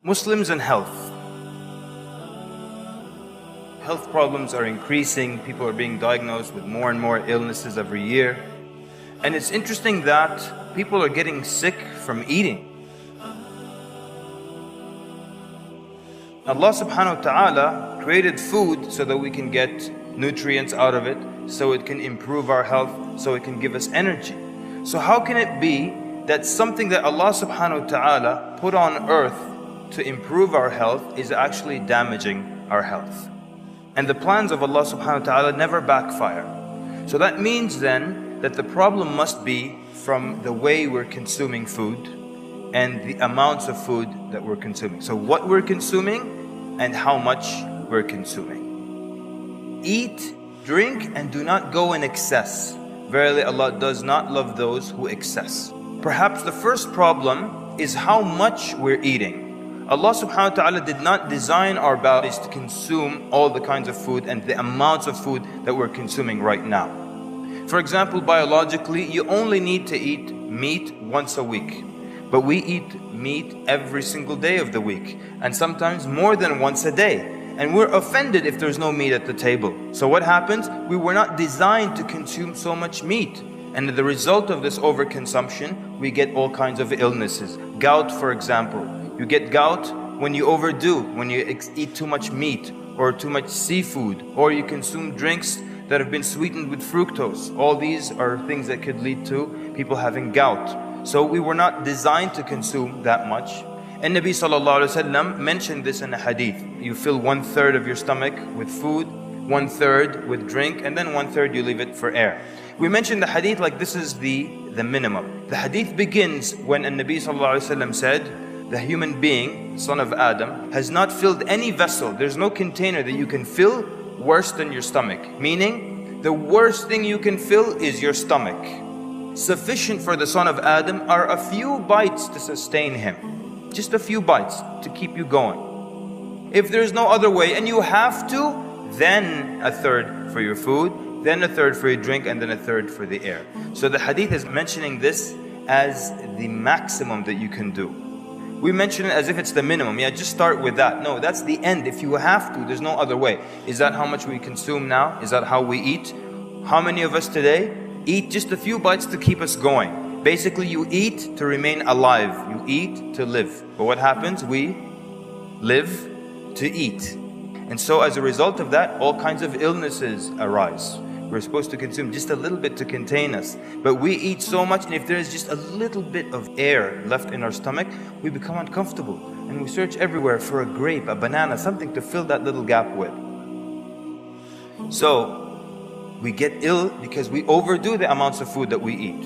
Muslims and health. Health problems are increasing. People are being diagnosed with more and more illnesses every year. And it's interesting that people are getting sick from eating. Allah subhanahu wa ta'ala created food so that we can get nutrients out of it, so it can improve our health, so it can give us energy. So how can it be that something that Allah subhanahu wa ta'ala put on earth to improve our health is actually damaging our health? And the plans of Allah subhanahu wa ta'ala never backfire. So that means then that the problem must be from the way we're consuming food and the amounts of food that we're consuming. So what we're consuming and how much we're consuming. Eat, drink, and do not go in excess. Verily Allah does not love those who excess. Perhaps the first problem is how much we're eating. Allah subhanahu wa ta'ala did not design our bodies to consume all the kinds of food and the amounts of food that we're consuming right now. For example, biologically, you only need to eat meat once a week. But we eat meat every single day of the week, and sometimes more than once a day. And we're offended if there's no meat at the table. So what happens? We were not designed to consume so much meat. And the result of this overconsumption, we get all kinds of illnesses. Gout, for example. You get gout when you overdo, when you eat too much meat or too much seafood, or you consume drinks that have been sweetened with fructose. All these are things that could lead to people having gout. So we were not designed to consume that much. And Nabi sallallahu alaihi wasallam mentioned this in a hadith. You fill 1/3 of your stomach with food, 1/3 with drink, and then 1/3 you leave it for air. We mentioned the hadith like this is the minimum. The hadith begins when Nabi sallallahu alaihi wasallam said, the human being, son of Adam, has not filled any vessel. There's no container that you can fill worse than your stomach. Meaning, the worst thing you can fill is your stomach. Sufficient for the son of Adam are a few bites to sustain him. Just a few bites to keep you going. If there's no other way and you have to, then 1/3 for your food, then 1/3 for your drink, and then 1/3 for the air. So the hadith is mentioning this as the maximum that you can do. We mention it as if it's the minimum. Yeah, just start with that. No, that's the end. If you have to, there's no other way. Is that how much we consume now? Is that how we eat? How many of us today eat just a few bites to keep us going? Basically, you eat to remain alive. You eat to live. But what happens? We live to eat. And so as a result of that, all kinds of illnesses arise. We're supposed to consume just a little bit to contain us. But we eat so much, and if there is just a little bit of air left in our stomach, we become uncomfortable. And we search everywhere for a grape, a banana, something to fill that little gap with. So we get ill because we overdo the amounts of food that we eat.